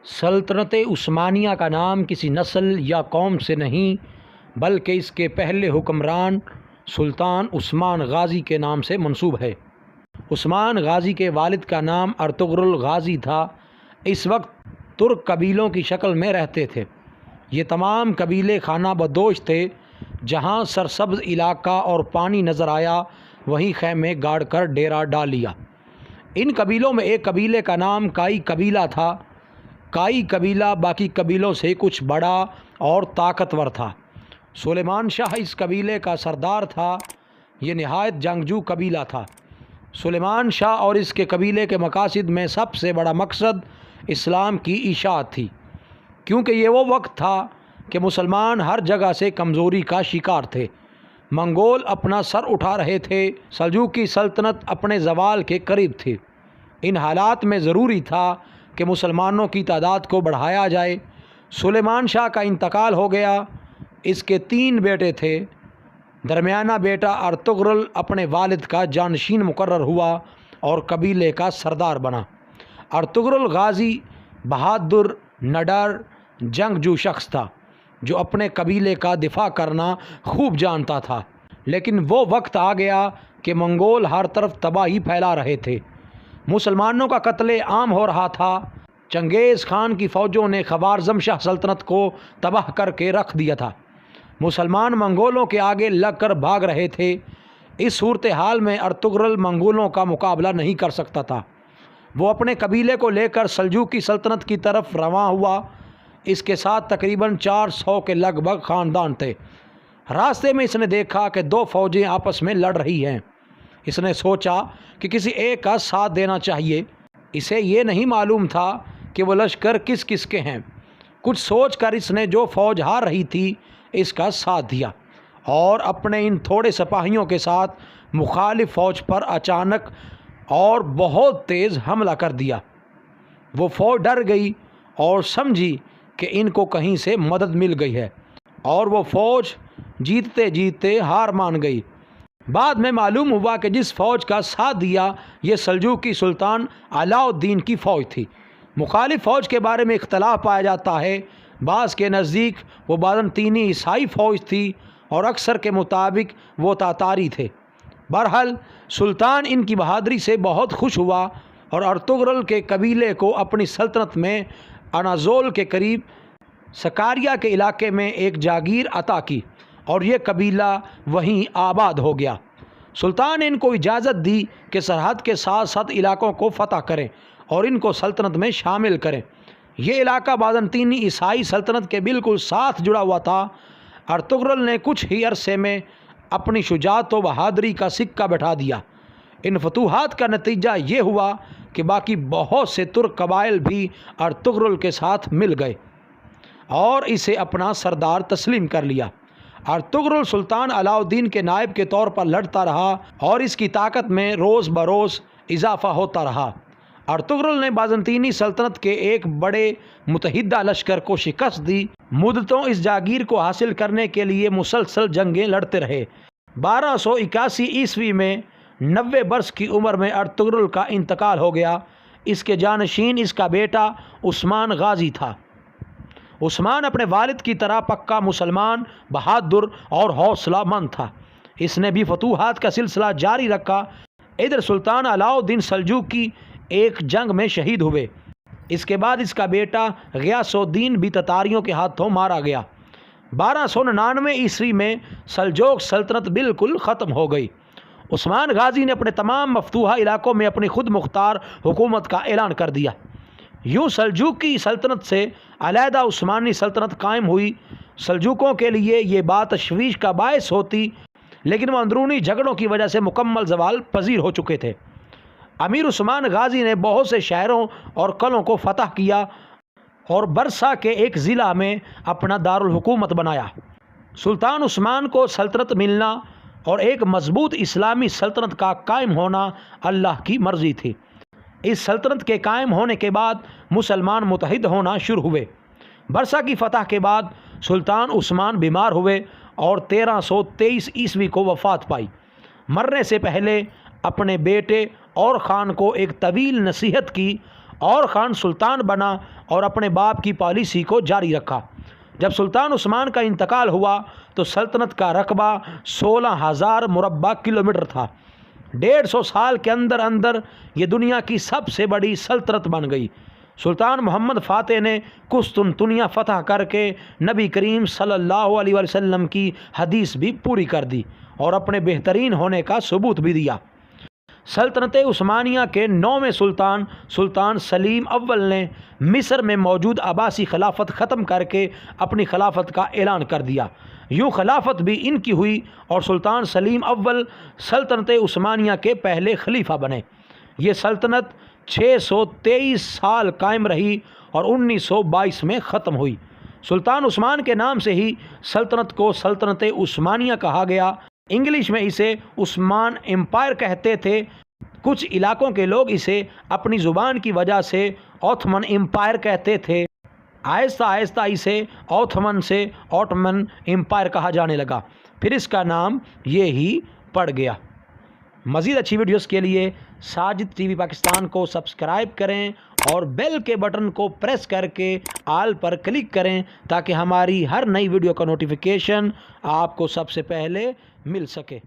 سلطنت عثمانیہ کا نام کسی نسل یا قوم سے نہیں بلکہ اس کے پہلے حکمران سلطان عثمان غازی کے نام سے منسوب ہے۔ عثمان غازی کے والد کا نام ارطغرل غازی تھا۔ اس وقت ترک قبیلوں کی شکل میں رہتے تھے۔ یہ تمام قبیلے خانہ بدوش تھے۔ جہاں سرسبز علاقہ اور پانی نظر آیا وہیں خیمے گاڑ کر ڈیرا ڈال لیا۔ ان قبیلوں میں ایک قبیلے کا نام کائی قبیلہ تھا۔ کائی قبیلہ باقی قبیلوں سے کچھ بڑا اور طاقتور تھا۔ سلیمان شاہ اس قبیلے کا سردار تھا۔ یہ نہایت جنگجو قبیلہ تھا۔ سلیمان شاہ اور اس کے قبیلے کے مقاصد میں سب سے بڑا مقصد اسلام کی اشاعت تھی، کیونکہ یہ وہ وقت تھا کہ مسلمان ہر جگہ سے کمزوری کا شکار تھے۔ منگول اپنا سر اٹھا رہے تھے۔ سلجوقی سلطنت اپنے زوال کے قریب تھی۔ ان حالات میں ضروری تھا کہ مسلمانوں کی تعداد کو بڑھایا جائے۔ سلیمان شاہ کا انتقال ہو گیا۔ اس کے 3 بیٹے تھے۔ درمیانہ بیٹا ارطغرل اپنے والد کا جانشین مقرر ہوا اور قبیلے کا سردار بنا۔ ارطغرل غازی بہادر، نڈر، جنگجو شخص تھا جو اپنے قبیلے کا دفاع کرنا خوب جانتا تھا۔ لیکن وہ وقت آ گیا کہ منگول ہر طرف تباہی پھیلا رہے تھے۔ مسلمانوں کا قتل عام ہو رہا تھا۔ چنگیز خان کی فوجوں نے خوارزم شاہ سلطنت کو تباہ کر کے رکھ دیا تھا۔ مسلمان منگولوں کے آگے لگ کر بھاگ رہے تھے۔ اس صورتحال میں ارطغرل منگولوں کا مقابلہ نہیں کر سکتا تھا۔ وہ اپنے قبیلے کو لے کر سلجوقی سلطنت کی طرف رواں ہوا۔ اس کے ساتھ تقریباً 400 کے لگ بھگ خاندان تھے۔ راستے میں اس نے دیکھا کہ 2 فوجیں آپس میں لڑ رہی ہیں۔ اس نے سوچا کہ کسی ایک کا ساتھ دینا چاہیے۔ اسے یہ نہیں معلوم تھا کہ وہ لشکر کس کس کے ہیں۔ کچھ سوچ کر اس نے جو فوج ہار رہی تھی اس کا ساتھ دیا اور اپنے ان تھوڑے سپاہیوں کے ساتھ مخالف فوج پر اچانک اور بہت تیز حملہ کر دیا۔ وہ فوج ڈر گئی اور سمجھی کہ ان کو کہیں سے مدد مل گئی ہے، اور وہ فوج جیتتے جیتتے ہار مان گئی۔ بعد میں معلوم ہوا کہ جس فوج کا ساتھ دیا یہ سلجوقی سلطان علاء الدین کی فوج تھی۔ مخالف فوج کے بارے میں اختلاف پایا جاتا ہے۔ بعض کے نزدیک وہ بازنطینی عیسائی فوج تھی اور اکثر کے مطابق وہ تاتاری تھے۔ بہرحال سلطان ان کی بہادری سے بہت خوش ہوا اور ارطغرل کے قبیلے کو اپنی سلطنت میں انازول کے قریب سکاریا کے علاقے میں ایک جاگیر عطا کی اور یہ قبیلہ وہیں آباد ہو گیا۔ سلطان نے ان کو اجازت دی کہ سرحد کے ساتھ ساتھ علاقوں کو فتح کریں اور ان کو سلطنت میں شامل کریں۔ یہ علاقہ بازنطینی عیسائی سلطنت کے بالکل ساتھ جڑا ہوا تھا۔ ارطغرل نے کچھ ہی عرصے میں اپنی شجاعت و بہادری کا سکہ بٹھا دیا۔ ان فتوحات کا نتیجہ یہ ہوا کہ باقی بہت سے ترک قبائل بھی ارطغرل کے ساتھ مل گئے اور اسے اپنا سردار تسلیم کر لیا۔ ارطغرل سلطان علاء الدین کے نائب کے طور پر لڑتا رہا اور اس کی طاقت میں روز بروز اضافہ ہوتا رہا۔ ارطغرل نے بازنطینی سلطنت کے ایک بڑے متحدہ لشکر کو شکست دی۔ مدتوں اس جاگیر کو حاصل کرنے کے لیے مسلسل جنگیں لڑتے رہے۔ 1281 عیسوی میں 90 برس کی عمر میں ارطغرل کا انتقال ہو گیا۔ اس کے جانشین اس کا بیٹا عثمان غازی تھا۔ عثمان اپنے والد کی طرح پکا مسلمان، بہادر اور حوصلہ مند تھا۔ اس نے بھی فتوحات کا سلسلہ جاری رکھا۔ ادھر سلطان علاء الدین سلجوقی ایک جنگ میں شہید ہوئے۔ اس کے بعد اس کا بیٹا غیاث الدین بھی تتاریوں کے ہاتھوں مارا گیا۔ 1299 عیسوی میں سلجوق سلطنت بالکل ختم ہو گئی۔ عثمان غازی نے اپنے تمام مفتوحہ علاقوں میں اپنی خود مختار حکومت کا اعلان کر دیا۔ یوں سلجوقی سلطنت سے علیحدہ عثمانی سلطنت قائم ہوئی۔ سلجوقوں کے لیے یہ بات تشویش کا باعث ہوتی، لیکن وہ اندرونی جھگڑوں کی وجہ سے مکمل زوال پذیر ہو چکے تھے۔ امیر عثمان غازی نے بہت سے شہروں اور قلعوں کو فتح کیا اور برسا کے ایک ضلع میں اپنا دارالحکومت بنایا۔ سلطان عثمان کو سلطنت ملنا اور ایک مضبوط اسلامی سلطنت کا قائم ہونا اللہ کی مرضی تھی۔ اس سلطنت کے قائم ہونے کے بعد مسلمان متحد ہونا شروع ہوئے۔ برسا کی فتح کے بعد سلطان عثمان بیمار ہوئے اور 1323 عیسوی کو وفات پائی۔ مرنے سے پہلے اپنے بیٹے اور خان کو ایک طویل نصیحت کی اور خان سلطان بنا اور اپنے باپ کی پالیسی کو جاری رکھا۔ جب سلطان عثمان کا انتقال ہوا تو سلطنت کا رقبہ 16,000 مربع کلومیٹر تھا۔ 150 سال کے اندر اندر یہ دنیا کی سب سے بڑی سلطنت بن گئی۔ سلطان محمد فاتح نے قسطنطنیہ فتح کر کے نبی کریم صلی اللہ علیہ وسلم کی حدیث بھی پوری کر دی اور اپنے بہترین ہونے کا ثبوت بھی دیا۔ سلطنت عثمانیہ کے 9ویں سلطان سلطان سلیم اول نے مصر میں موجود عباسی خلافت ختم کر کے اپنی خلافت کا اعلان کر دیا۔ یوں خلافت بھی ان کی ہوئی اور سلطان سلیم اول سلطنت عثمانیہ کے پہلے خلیفہ بنے۔ یہ سلطنت 623 سال قائم رہی اور 1922 میں ختم ہوئی۔ سلطان عثمان کے نام سے ہی سلطنت کو سلطنت عثمانیہ کہا گیا۔ انگلش میں اسے عثمان امپائر کہتے تھے۔ کچھ علاقوں کے لوگ اسے اپنی زبان کی وجہ سے اوتھمن امپائر کہتے تھے۔ آہستہ آہستہ اسے اوتھمن سے اوٹمن امپائر کہا جانے لگا، پھر اس کا نام یہ ہی پڑ گیا۔ مزید اچھی ویڈیوز کے لیے ساجد ٹی وی پاکستان کو سبسکرائب کریں اور بیل کے بٹن کو پریس کر کے آل پر کلک کریں تاکہ ہماری ہر نئی ویڈیو کا نوٹیفیکیشن آپ کو سب سے پہلے مل سکے۔